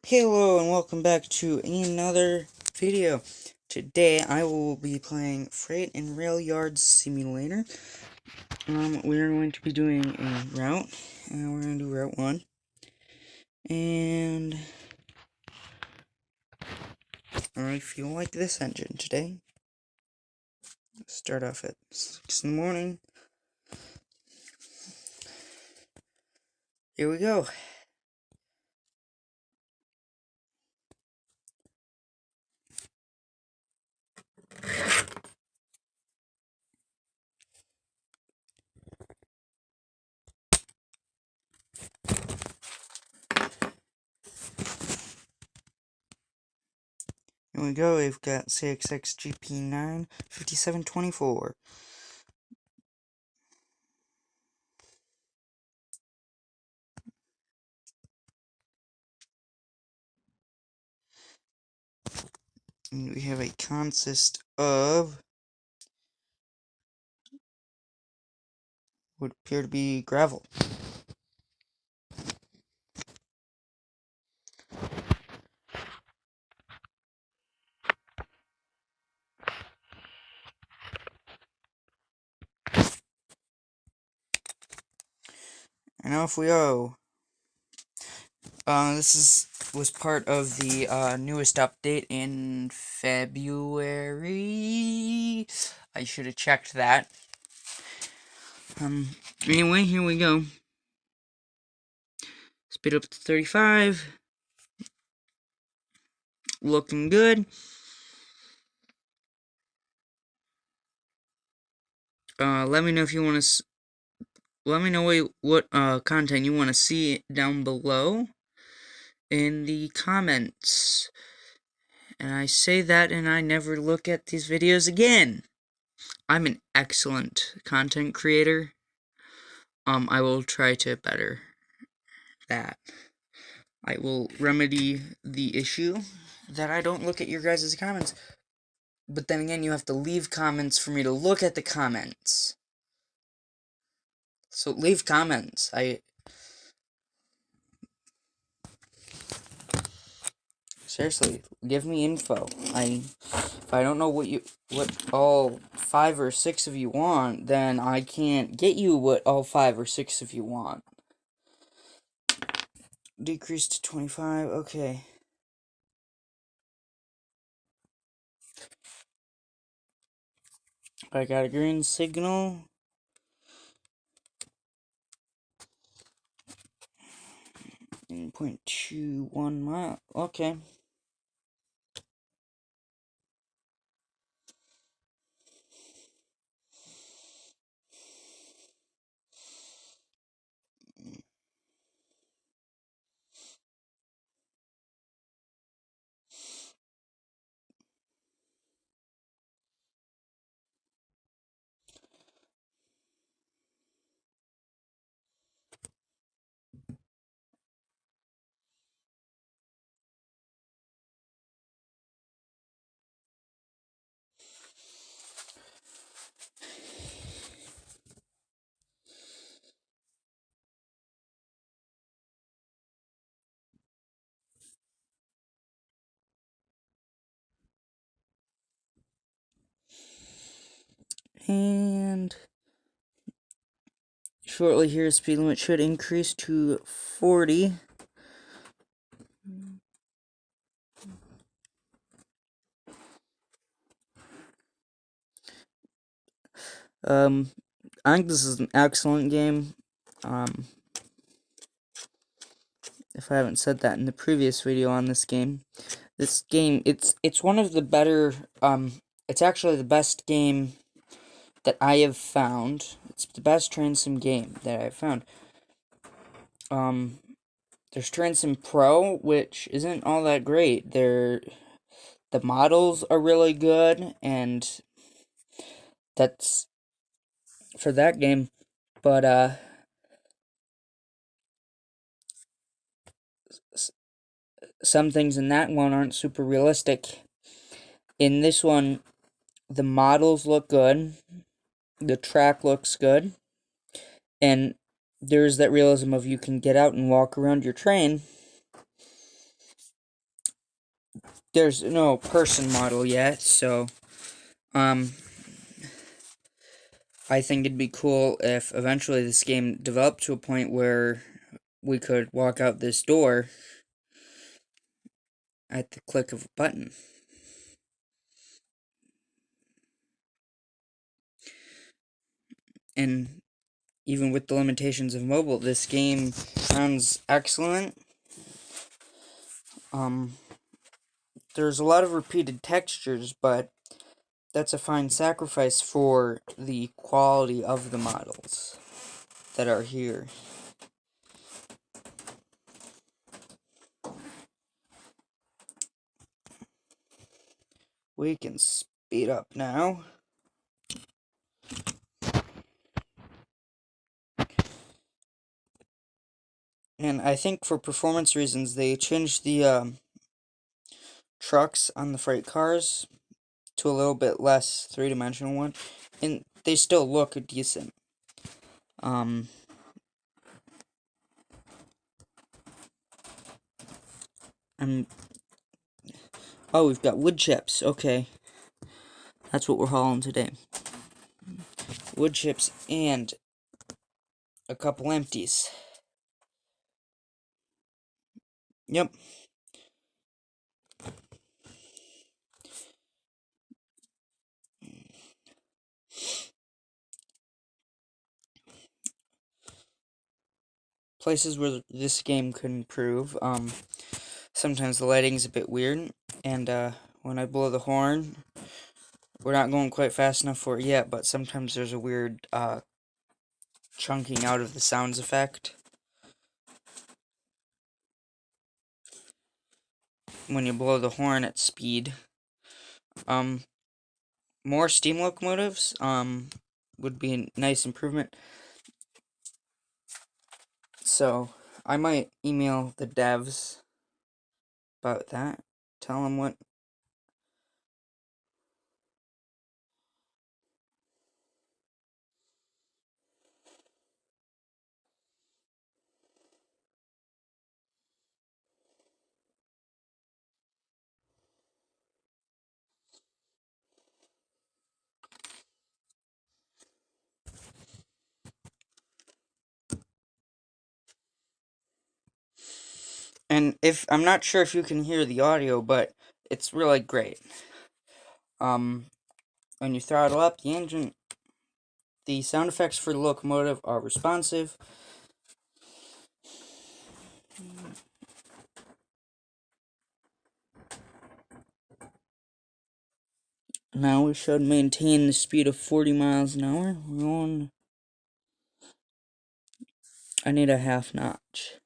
Hello and welcome back to another video. Today I will be playing Freight and Rail Yard Simulator. We're going to be doing a route, and we're going to do Route 1. And I feel like this engine today. Start off at 6 in the morning. Here we go. Here we go, we've got CXXGP9 5724. And we have a consist of would appear to be gravel. And off we go. This was part of the newest update in February. I should have checked that. Anyway, here we go. Speed up to 35. Looking good. Let me know if you want to. Let me know what content you want to see down below in the comments. And I say that, and I never look at these videos again. I'm an excellent content creator. I will try to better that. I will remedy the issue that I don't look at your guys' comments. But then again, you have to leave comments for me to look at the comments. So leave comments. Seriously, give me info. If I don't know what all 5 or 6 of you want, then I can't get you what all 5 or 6 of you want. Decrease to 25, okay. I got a green signal. 0.21 mile, okay. And shortly here, speed limit should increase to 40. I think this is an excellent game. If I haven't said that in the previous video on this game, it's one of the better. It's actually the best game that I have found. It's the best train sim game that I've found. There's Train Sim Pro, which isn't all that great. The models are really good, and that's for that game. But some things in that one aren't super realistic. In this one, the models look good, the track looks good, and there's that realism of you can get out and walk around your train there's no person model yet, so um I think it'd be cool if eventually this game developed to a point where we could walk out this door at the click of a button. And even with the limitations of mobile, this game sounds excellent. There's a lot of repeated textures, but that's a fine sacrifice for the quality of the models that are here. We can speed up now. And I think for performance reasons, they changed the trucks on the freight cars to a little bit less three-dimensional one, and they still look decent. And oh, we've got wood chips. Okay, that's what we're hauling today. Wood chips and a couple empties. Yep. Places where this game could improve. Sometimes the lighting's a bit weird, and when I blow the horn, we're not going quite fast enough for it yet, but sometimes there's a weird chunking out of the sounds effect when you blow the horn at speed. More steam locomotives would be a nice improvement. So I might email the devs about that. Tell them what. And if I'm not sure if you can hear the audio, but it's really great. When you throttle up the engine, the sound effects for the locomotive are responsive. Now we should maintain the speed of 40 miles an hour. We're on. I need a half notch.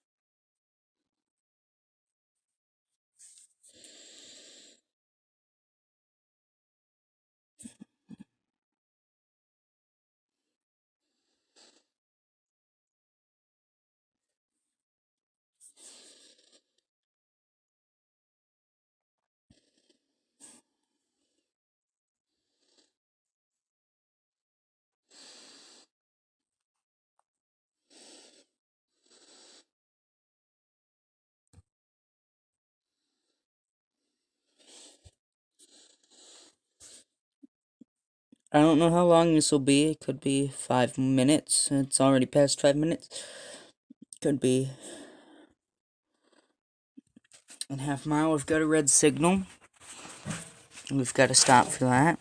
I don't know how long this will be. It could be 5 minutes. It's already past 5 minutes. Could be in half mile. We've got a red signal. We've got to stop for that.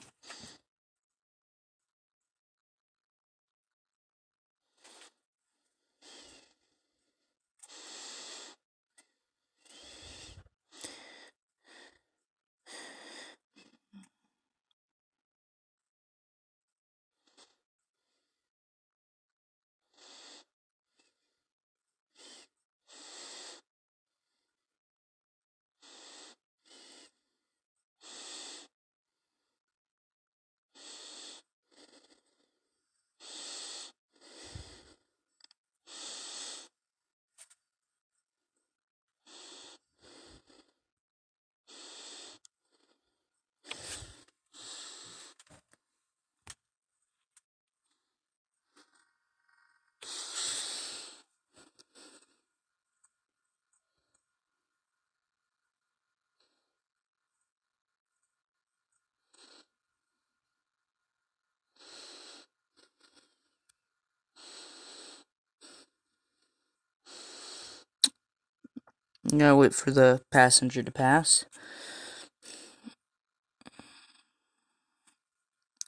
You gotta wait for the passenger to pass.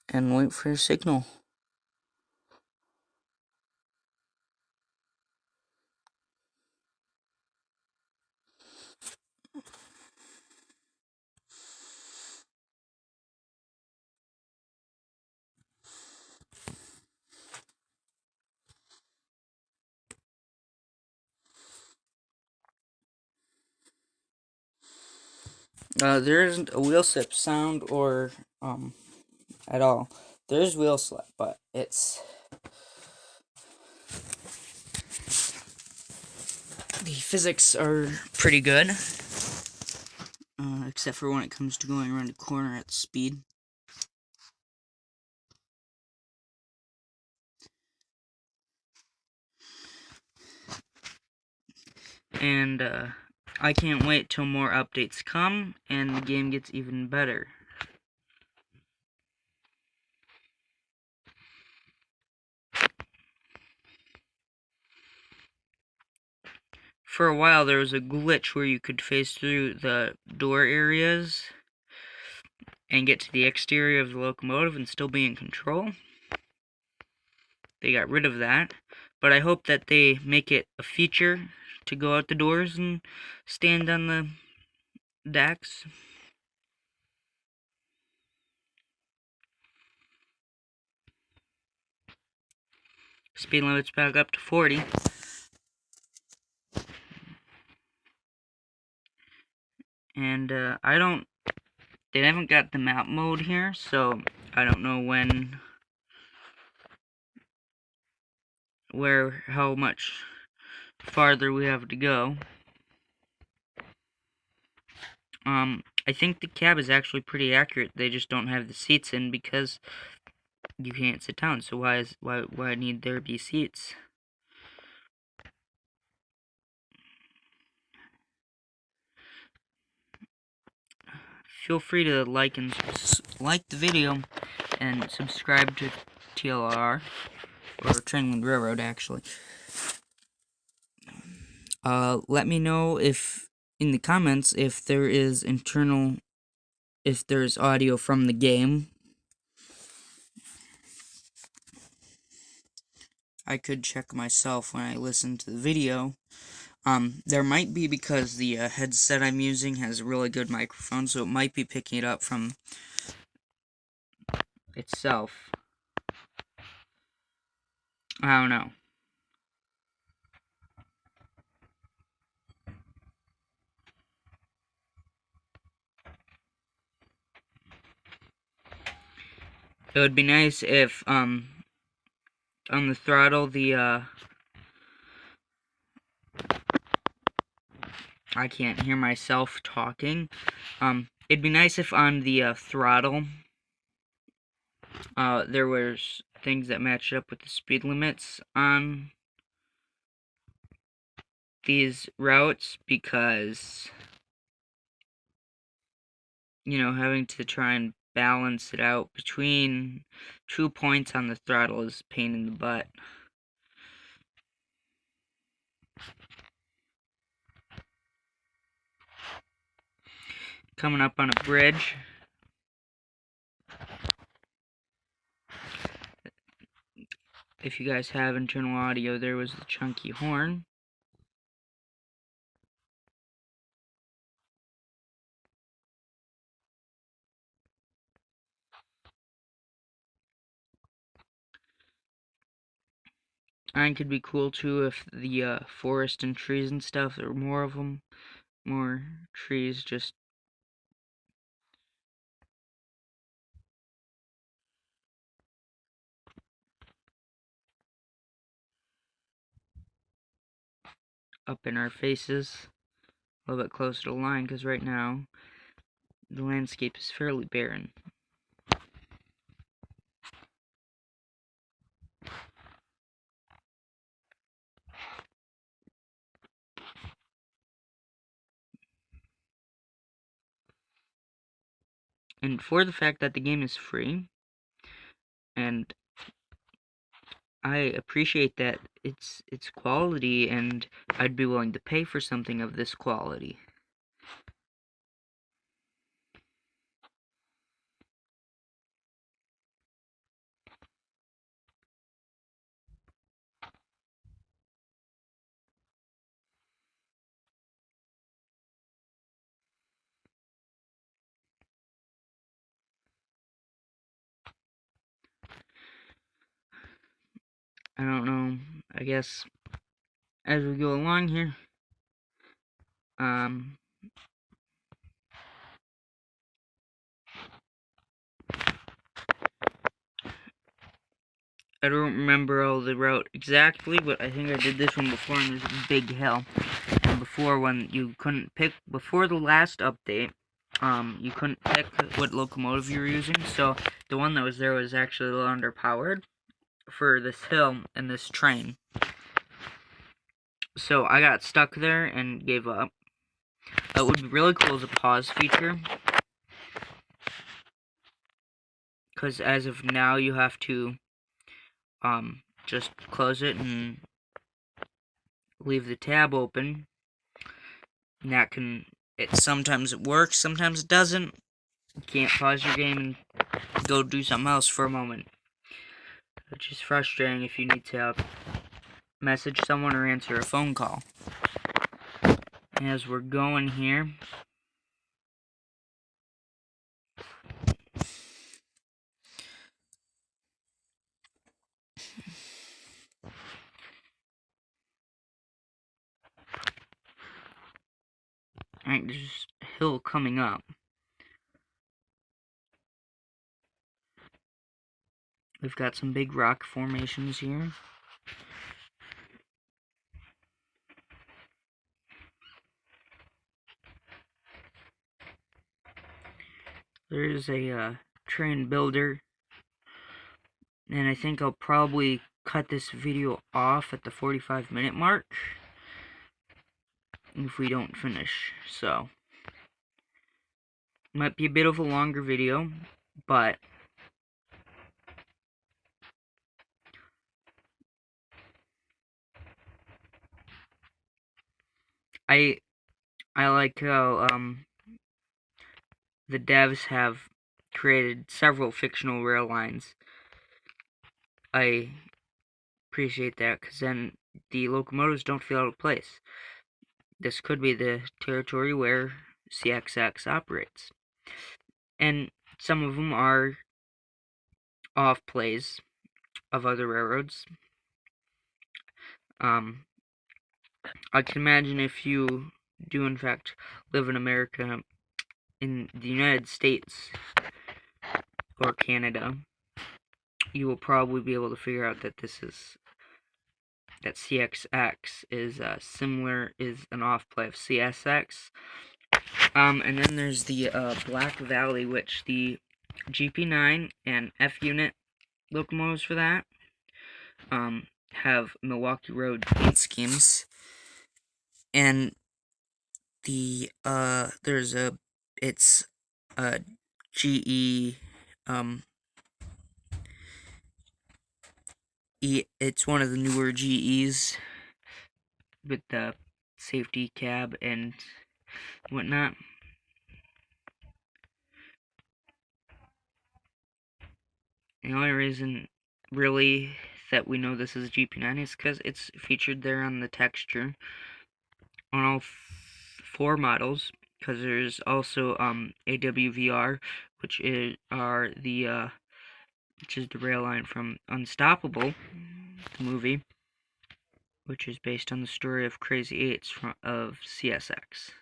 And wait for your signal. There isn't a wheel slip sound or at all. There's wheel slip, but the physics are pretty good, except for when it comes to going around a corner at speed. And I can't wait till more updates come and the game gets even better. For a while there was a glitch where you could phase through the door areas and get to the exterior of the locomotive and still be in control. They got rid of that, but I hope that they make it a feature to go out the doors and stand on the decks. Speed limit's back up to 40. And they haven't got the map mode here, so I don't know how much farther we have to go. I think the cab is actually pretty accurate. They just don't have the seats in because you can't sit down. So why need there be seats? Feel free to like the video and subscribe to TLR or Trangland Railroad actually. Let me know if in the comments if there's audio from the game. I could check myself when I listen to the video. There might be because the headset I'm using has a really good microphone, so it might be picking it up from itself. I don't know. It would be nice if, on the throttle, I can't hear myself talking. It'd be nice if on the throttle, there was things that matched up with the speed limits on these routes, because, having to try and balance it out between 2 points on the throttle is a pain in the butt. Coming up on a bridge. If you guys have internal audio, there was the chunky horn. And could be cool too if the forest and trees and stuff, there were more of them. More trees just up in our faces. A little bit closer to the line, because right now the landscape is fairly barren. And for the fact that the game is free, and I appreciate that it's quality, and I'd be willing to pay for something of this quality. I don't know. I guess as we go along here, um, I don't remember all the route exactly, but I think I did this one before, and there's a big hill. And before, when you couldn't pick, before the last update, you couldn't pick what locomotive you were using, so the one that was there was actually a little underpowered for this hill and this train. So I got stuck there and gave up. It would be really cool as a pause feature, because as of now you have to just close it and leave the tab open. And that sometimes it works, sometimes it doesn't. You can't pause your game and go do something else for a moment, which is frustrating if you need to message someone or answer a phone call. As we're going here, alright, there's a hill coming up. We've got some big rock formations here. There's a train builder, and I think I'll probably cut this video off at the 45-minute mark if we don't finish. So might be a bit of a longer video, but I like how the devs have created several fictional rail lines. I appreciate that, because then the locomotives don't feel out of place. This could be the territory where CXX operates. And some of them are off plays of other railroads. I can imagine if you do in fact live in America, in the United States or Canada, you will probably be able to figure out that that CXX is an off play of CSX. And then there's the Black Valley, which the GP9 and F unit locomotives for that have Milwaukee Road paint schemes, and it's a GE it's one of the newer GEs with the safety cab and whatnot. The only reason really that we know this is GP9 is because it's featured there on the texture on all four models, because there's also AWVR, which is the rail line from Unstoppable, the movie, which is based on the story of Crazy Eights of CSX.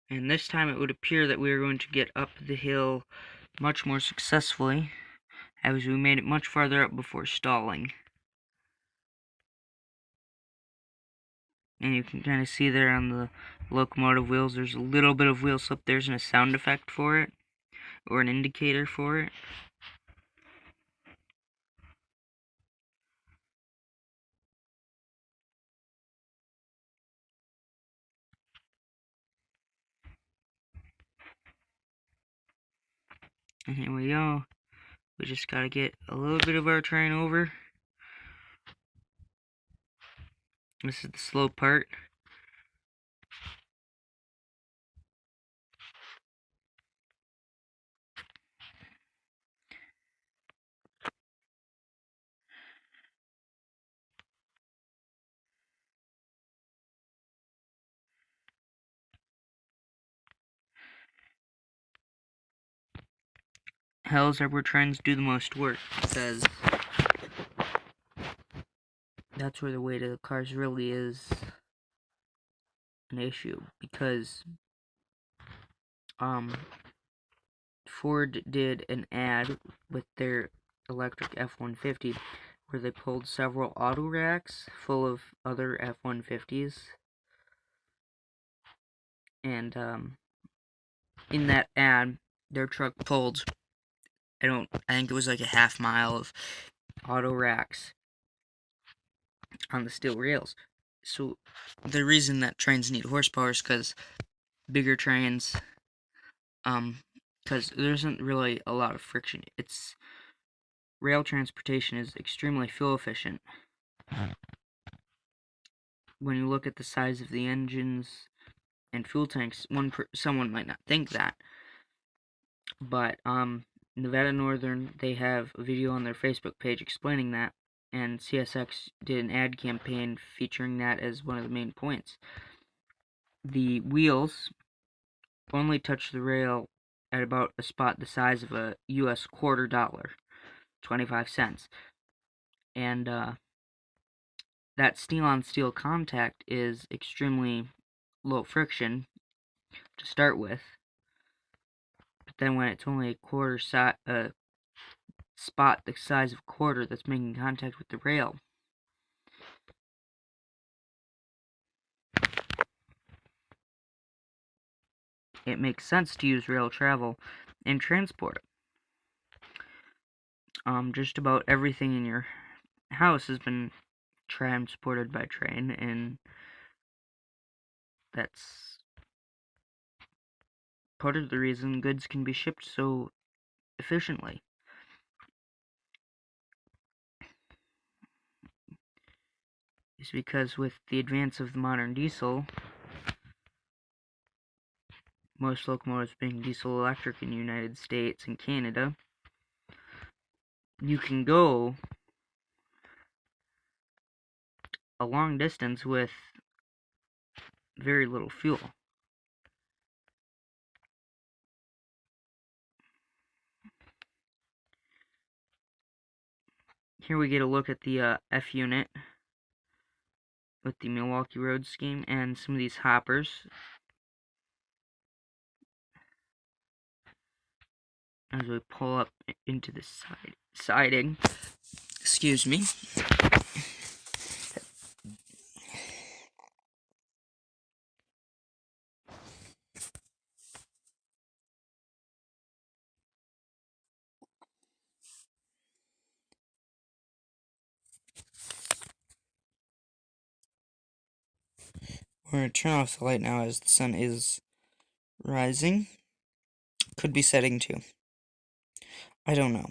And this time it would appear that we are going to get up the hill much more successfully, as we made it much farther up before stalling. And you can kind of see there on the locomotive wheels, there's a little bit of wheel slip. There's a sound effect for it, or an indicator for it. And here we go. We just gotta get a little bit of our train over. This is the slow part. Hells are where trains do the most work, because that's where the weight of the cars really is an issue. Because Ford did an ad with their electric F-150 where they pulled several auto racks full of other F-150s, and in that ad their truck pulled, I think it was like a half mile of auto racks on the steel rails. So the reason that trains need horsepower is because bigger trains, because there isn't really a lot of friction. Rail transportation is extremely fuel efficient. When you look at the size of the engines and fuel tanks, someone might not think that, but Nevada Northern, they have a video on their Facebook page explaining that, and CSX did an ad campaign featuring that as one of the main points. The wheels only touch the rail at about a spot the size of a US $quarter, 25 cents. And that steel-on-steel contact is extremely low friction to start with. But then when it's only a spot the size of a quarter that's making contact with the rail, it makes sense to use rail travel and transport. Just about everything in your house has been transported by train, and that's part of the reason goods can be shipped so efficiently. Is because with the advance of the modern diesel, most locomotives being diesel electric in the United States and Canada, you can go a long distance with very little fuel. Here we get a look at the F unit with the Milwaukee Road scheme and some of these hoppers. As we pull up into the siding. Excuse me. We're going to turn off the light now as the sun is rising. Could be setting too. I don't know.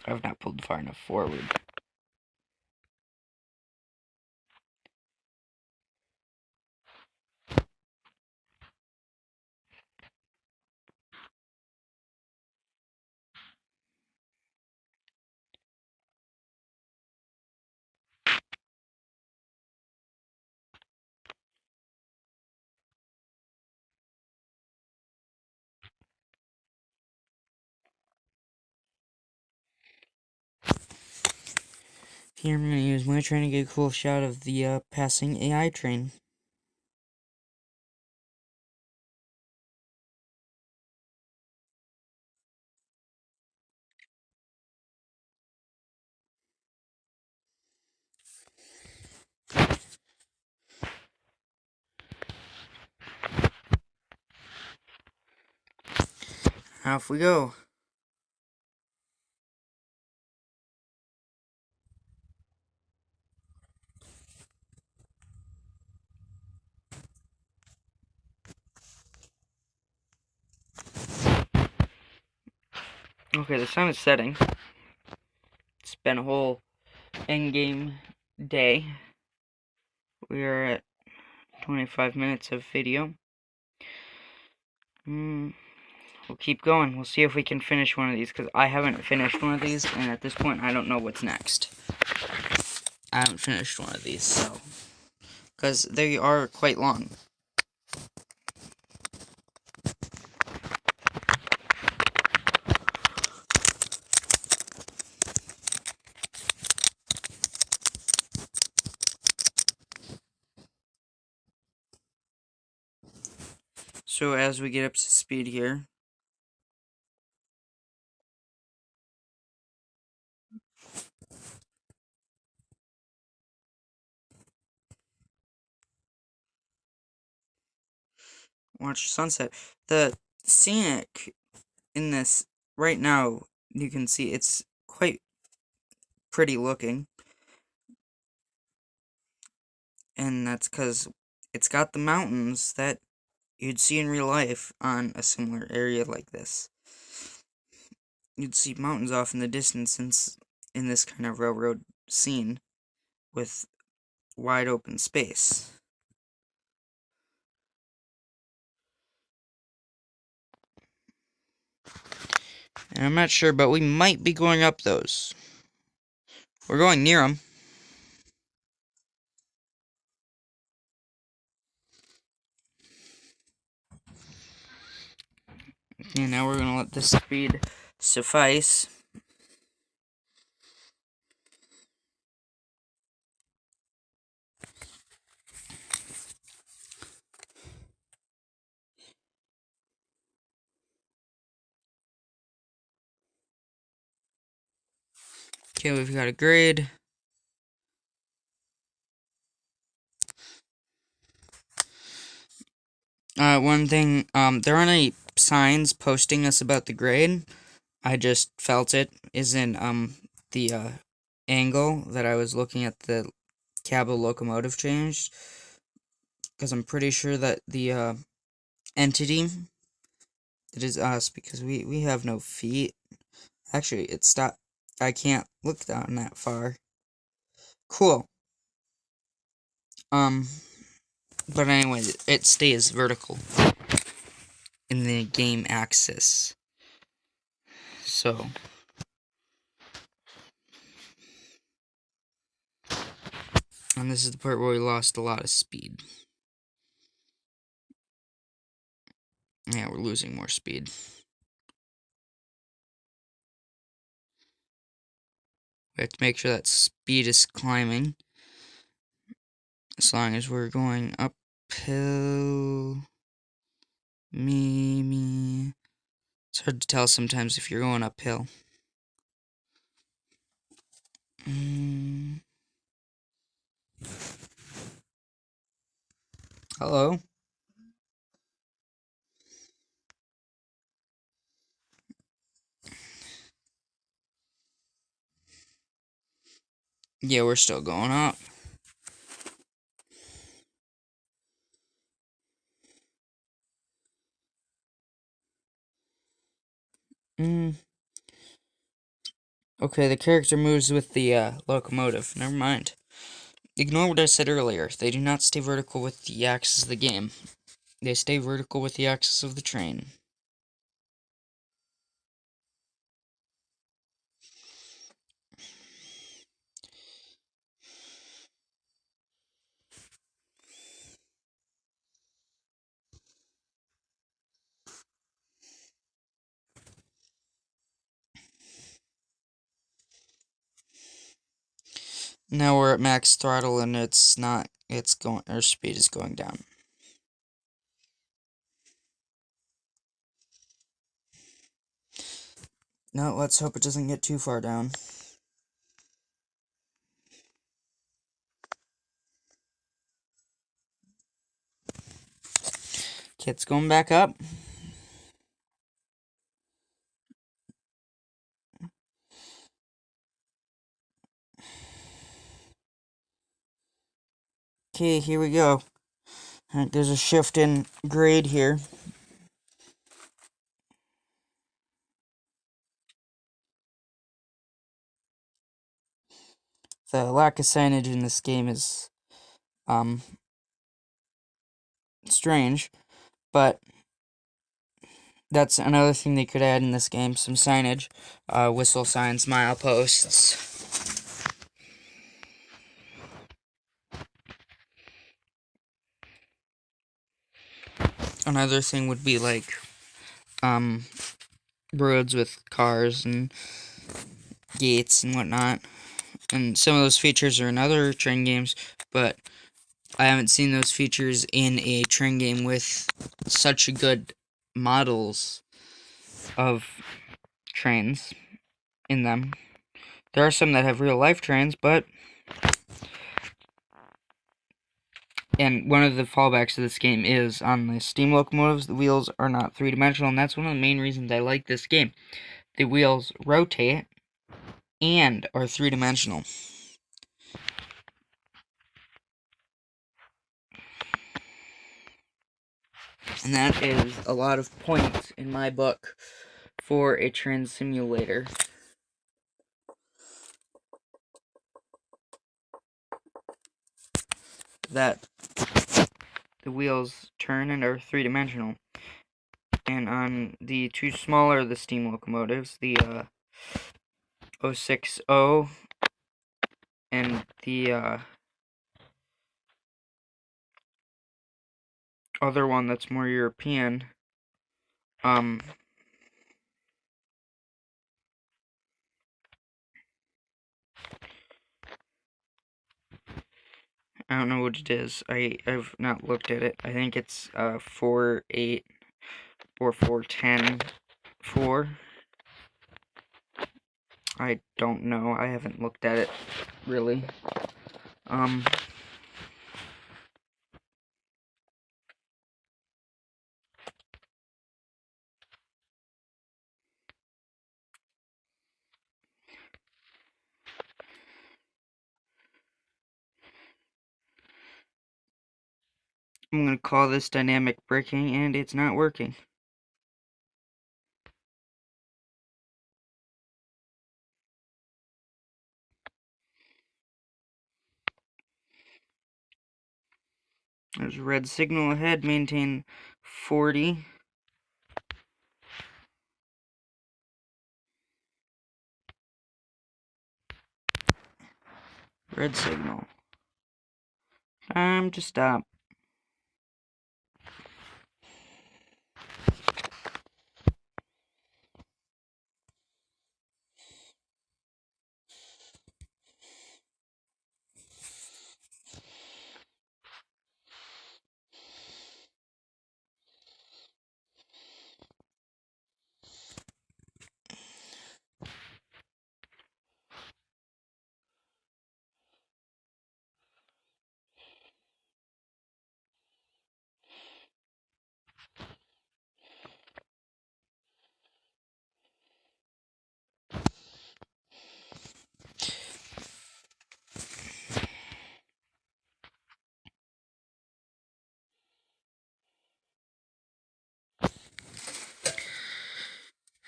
I've not pulled far enough forward. Here I'm going to use my train to get a cool shot of the passing AI train. Off we go. Okay, the sun is setting. It's been a whole endgame day. We are at 25 minutes of video. We'll keep going. We'll see if we can finish one of these, because I haven't finished one of these, and at this point, I don't know what's next. I haven't finished one of these, so... because they are quite long. So as we get up to speed here... watch sunset. The scenic in this, right now, you can see it's quite pretty looking. And that's because it's got the mountains that you'd see in real life on a similar area like this. You'd see mountains off in the distance in this kind of railroad scene with wide open space. And I'm not sure, but we might be going up those. We're going near them. And now we're going to let this speed suffice. Okay, we've got a grade. One thing, there aren't any signs posting us about the grade. I just felt it is in, the, angle that I was looking at the cab of locomotive changed. Because I'm pretty sure that the, entity, it is us, because we have no feet. Actually, it stopped. I can't look down that far. Cool. But anyway, it stays vertical in the game axis. So... and this is the part where we lost a lot of speed. Yeah, we're losing more speed. We have to make sure that speed is climbing. As long as we're going uphill. Me. It's hard to tell sometimes if you're going uphill. Hello? Yeah, we're still going up. Okay, the character moves with the locomotive. Never mind. Ignore what I said earlier. They do not stay vertical with the axis of the game. They stay vertical with the axis of the train. Now we're at max throttle and our speed is going down. No, let's hope it doesn't get too far down. Okay, it's going back up. Okay, here we go. Alright, there's a shift in grade here. the lack of signage in this game is strange, but that's another thing they could add in this game, some signage. Whistle signs, mileposts. Another thing would be like roads with cars and gates and whatnot. And some of those features are in other train games, but I haven't seen those features in a train game with such good models of trains in them. There are some that have real life trains, but and one of the fallbacks of this game is on the steam locomotives, the wheels are not three-dimensional, and that's one of the main reasons I like this game. The wheels rotate and are three-dimensional. And that is a lot of points in my book for a train simulator. That the wheels turn and are three-dimensional. And on the two smaller of the steam locomotives, the 060 and the other one that's more European, I don't know what it is. I've not looked at it. I think it's 48 or 410 4. I don't know. I haven't looked at it really. I'm gonna call this dynamic braking, and it's not working. There's a red signal ahead. Maintain 40. Red signal. Time to stop.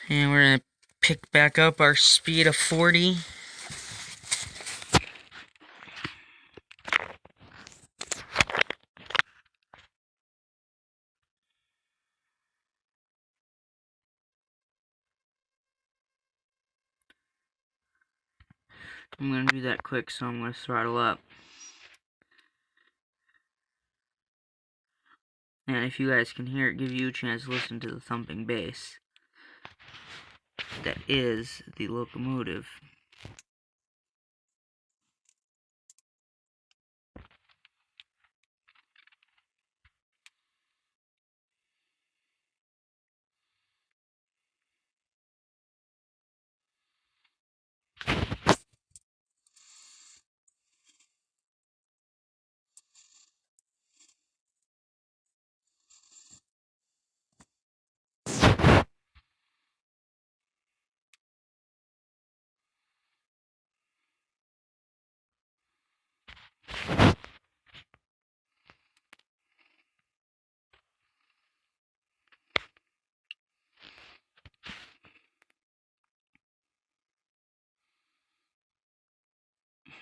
And we're gonna pick back up our speed of 40. I'm gonna do that quick, so I'm gonna throttle up. And if you guys can hear it, give you a chance to listen to the thumping bass. That is the locomotive.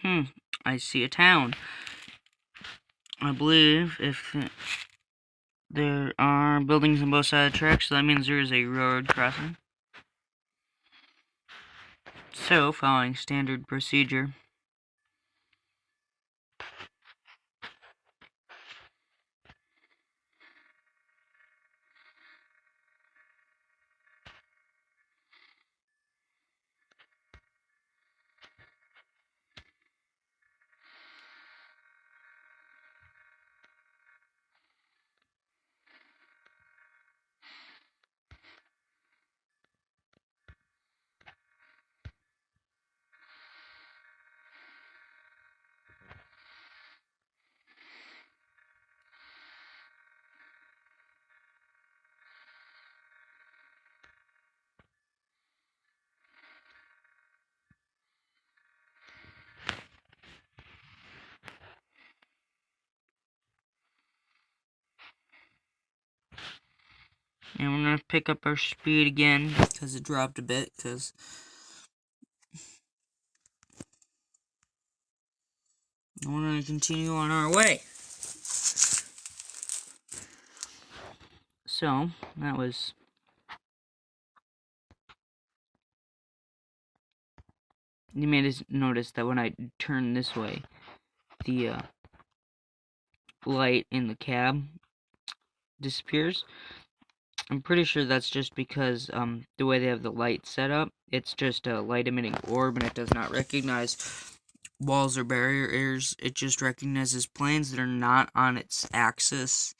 I see a town. I believe if there are buildings on both sides of the tracks, so that means there is a road crossing. So, following standard procedure, and we're going to pick up our speed again, because it dropped a bit, because we're going to continue on our way. So, that was... You may notice that when I turn this way, the light in the cab disappears. I'm pretty sure that's just because the way they have the light set up, it's just a light emitting orb and it does not recognize walls or barriers. It just recognizes planes that are not on its axis,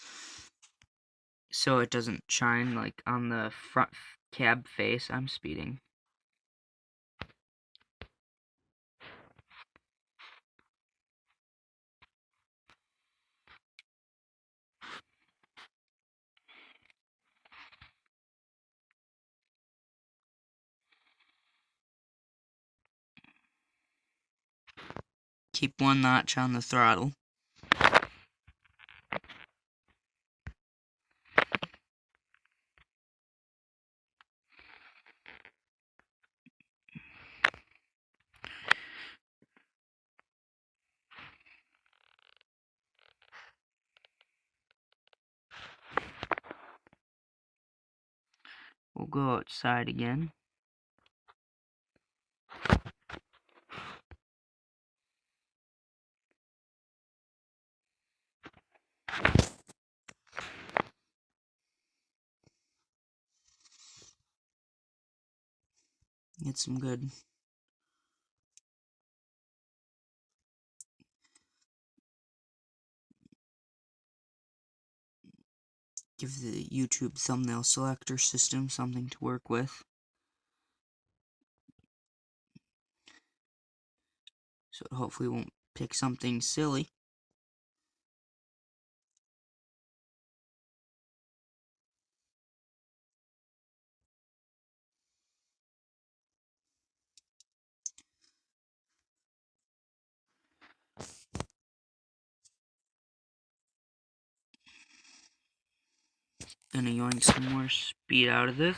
so it doesn't shine like on the front cab face. I'm speeding. Keep one notch on the throttle. We'll go outside again. Get some good give the YouTube thumbnail selector system something to work with. So it hopefully won't pick something silly. Gonna yoink some more speed out of this.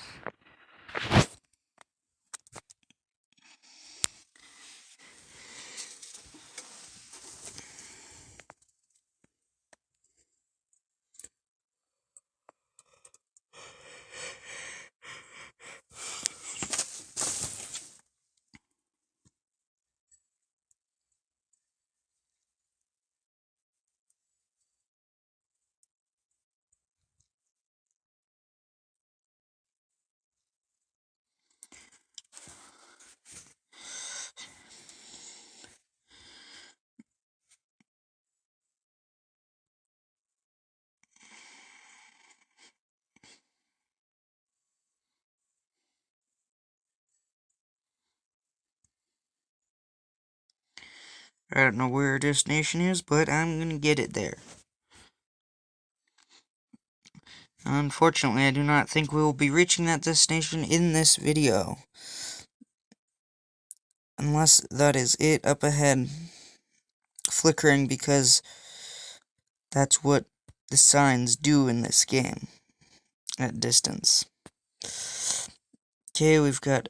I don't know where our destination is, but I'm gonna get it there. Unfortunately, I do not think we will be reaching that destination in this video. Unless that is it up ahead, flickering, because that's what the signs do in this game at distance. Okay, we've got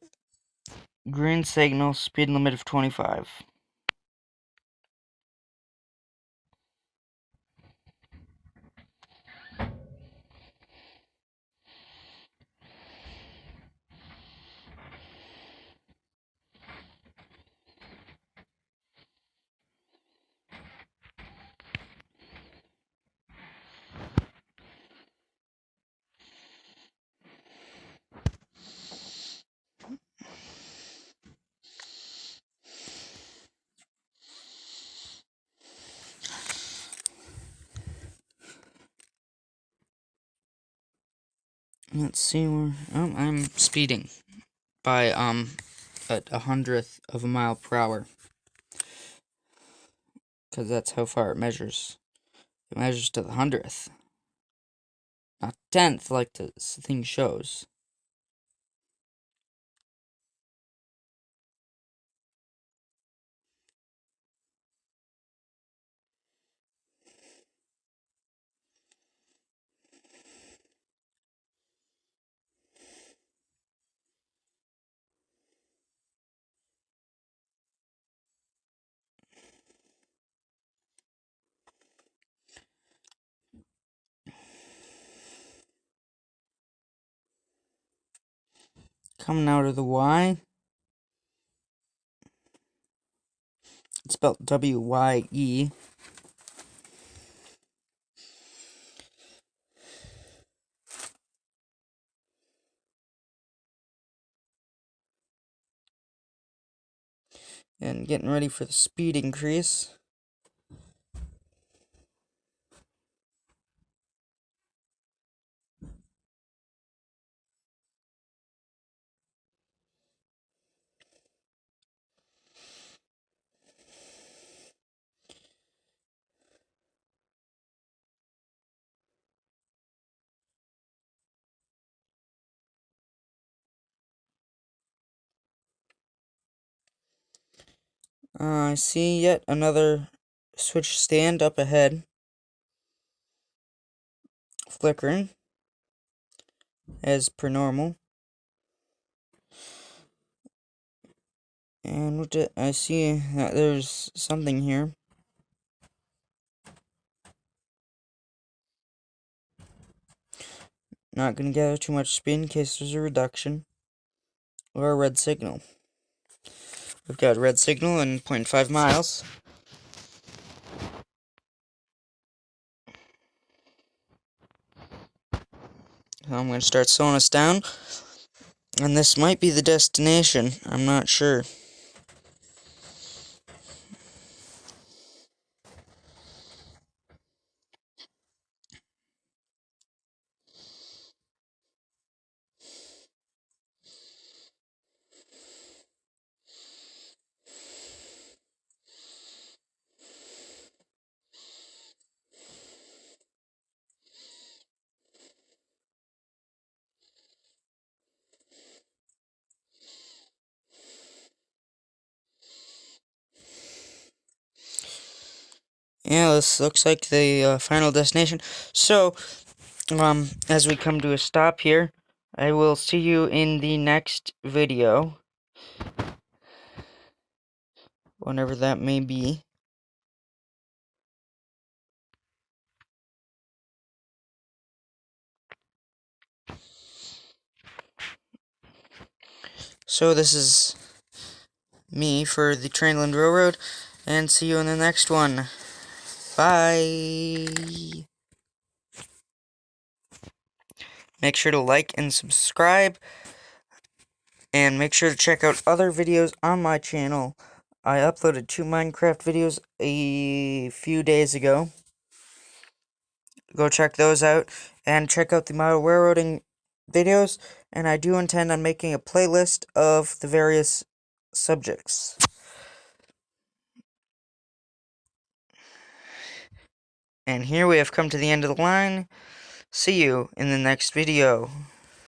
green signal, speed limit of 25. let's see where, oh, I'm speeding by, at 100th of a mile per hour. Because that's how far it measures. It measures to the 100th. Not 10th like the thing shows. Coming out of the Y. It's spelled W-Y-E. And getting ready for the speed increase. I see yet another switch stand up ahead. Flickering. As per normal. And I see that there's something here. Not going to gather too much speed in case there's a reduction. Or a red signal. We've got a red signal in 0.5 miles. I'm going to start slowing us down. And this might be the destination. I'm not sure. Yeah, this looks like the final destination. So, as we come to a stop here, I will see you in the next video. Whenever that may be. So this is me for the Trainland Railroad, and see you in the next one. Bye! Make sure to like and subscribe, and make sure to check out other videos on my channel. I uploaded 2 Minecraft videos a few days ago. Go check those out, and check out the model railroading videos, and I do intend on making a playlist of the various subjects. And here we have come to the end of the line. See you in the next video.